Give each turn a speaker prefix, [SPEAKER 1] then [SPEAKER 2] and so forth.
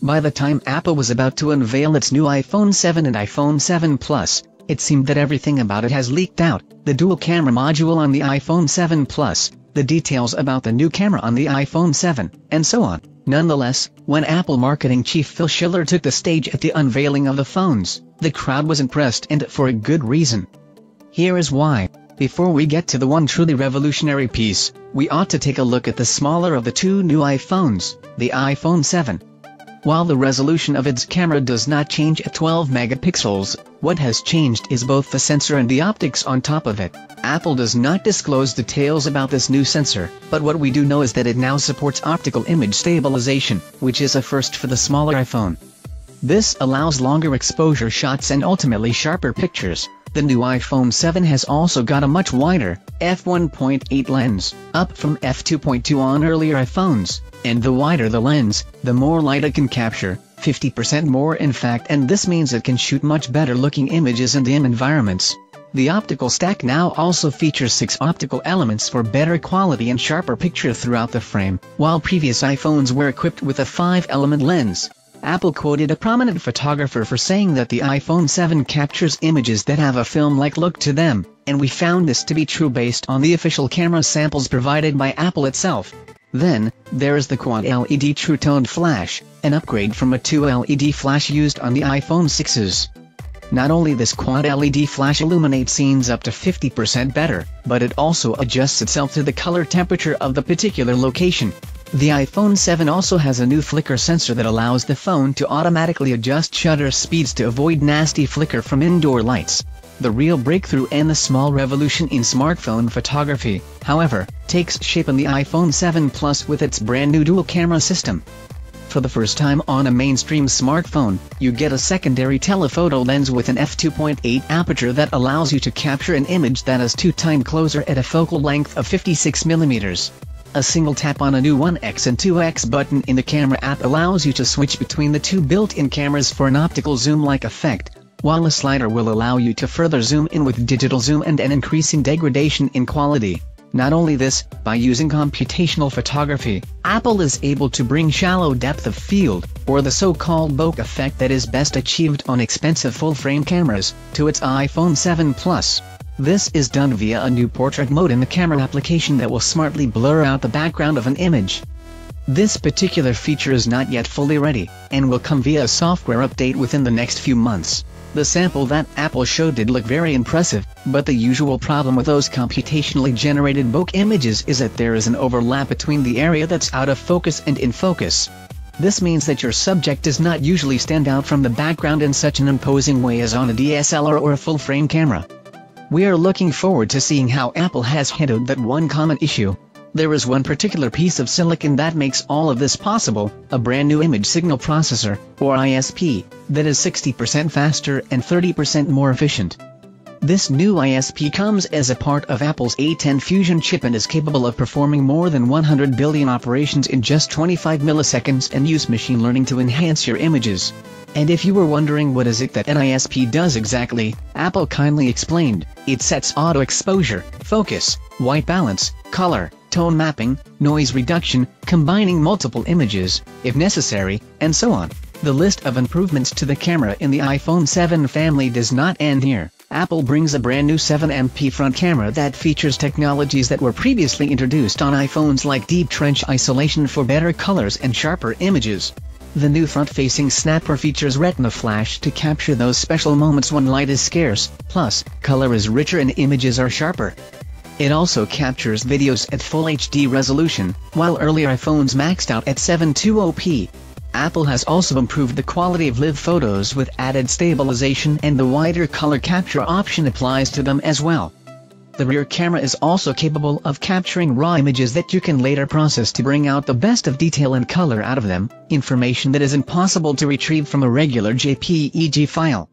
[SPEAKER 1] By the time Apple was about to unveil its new iPhone 7 and iPhone 7 Plus, it seemed that everything about it has leaked out: the dual camera module on the iPhone 7 Plus, the details about the new camera on the iPhone 7, and so on. Nonetheless, when Apple marketing chief Phil Schiller took the stage at the unveiling of the phones, the crowd was impressed, and for a good reason. Here is why. Before we get to the one truly revolutionary piece, we ought to take a look at the smaller of the two new iPhones, the iPhone 7. While the resolution of its camera does not change at 12 megapixels, what has changed is both the sensor and the optics on top of it. Apple does not disclose details about this new sensor, but what we do know is that it now supports optical image stabilization, which is a first for the smaller iPhone. This allows longer exposure shots and ultimately sharper pictures. The new iPhone 7 has also got a much wider, f1.8 lens, up from f2.2 on earlier iPhones, and the wider the lens, the more light it can capture, 50% more in fact, and this means it can shoot much better looking images in dim environments. The optical stack now also features 6 optical elements for better quality and sharper picture throughout the frame, while previous iPhones were equipped with a 5-element lens. Apple quoted a prominent photographer for saying that the iPhone 7 captures images that have a film-like look to them, and we found this to be true based on the official camera samples provided by Apple itself. Then, there is the Quad LED True Tone Flash, an upgrade from a 2 LED flash used on the iPhone 6s. Not only this Quad LED flash illuminates scenes up to 50% better, but it also adjusts itself to the color temperature of the particular location. The iPhone 7 also has a new flicker sensor that allows the phone to automatically adjust shutter speeds to avoid nasty flicker from indoor lights. The real breakthrough and the small revolution in smartphone photography, however, takes shape in the iPhone 7 Plus with its brand new dual camera system. For the first time on a mainstream smartphone, you get a secondary telephoto lens with an f2.8 aperture that allows you to capture an image that is 2 times closer at a focal length of 56mm. A single tap on a new 1x and 2x button in the camera app allows you to switch between the two built-in cameras for an optical zoom-like effect, while a slider will allow you to further zoom in with digital zoom and an increasing degradation in quality. Not only this, by using computational photography, Apple is able to bring shallow depth of field, or the so-called bokeh effect that is best achieved on expensive full-frame cameras, to its iPhone 7 Plus. This is done via a new portrait mode in the camera application that will smartly blur out the background of an image. This particular feature is not yet fully ready, and will come via a software update within the next few months. The sample that Apple showed did look very impressive, but the usual problem with those computationally generated bokeh images is that there is an overlap between the area that's out of focus and in focus. This means that your subject does not usually stand out from the background in such an imposing way as on a DSLR or a full-frame camera. We are looking forward to seeing how Apple has handled that one common issue. There is one particular piece of silicon that makes all of this possible, a brand new image signal processor, or ISP, that is 60% faster and 30% more efficient. This new ISP comes as a part of Apple's A10 Fusion chip and is capable of performing more than 100 billion operations in just 25 milliseconds and use machine learning to enhance your images. And if you were wondering what is it that an ISP does exactly, Apple kindly explained: it sets auto exposure, focus, white balance, color, tone mapping, noise reduction, combining multiple images, if necessary, and so on. The list of improvements to the camera in the iPhone 7 family does not end here. Apple brings a brand new 7MP front camera that features technologies that were previously introduced on iPhones like deep trench isolation for better colors and sharper images. The new front-facing snapper features retina flash to capture those special moments when light is scarce, plus, color is richer and images are sharper. It also captures videos at Full HD resolution, while earlier iPhones maxed out at 720p. Apple has also improved the quality of live photos with added stabilization, and the wider color capture option applies to them as well. The rear camera is also capable of capturing raw images that you can later process to bring out the best of detail and color out of them, information that is impossible to retrieve from a regular JPEG file.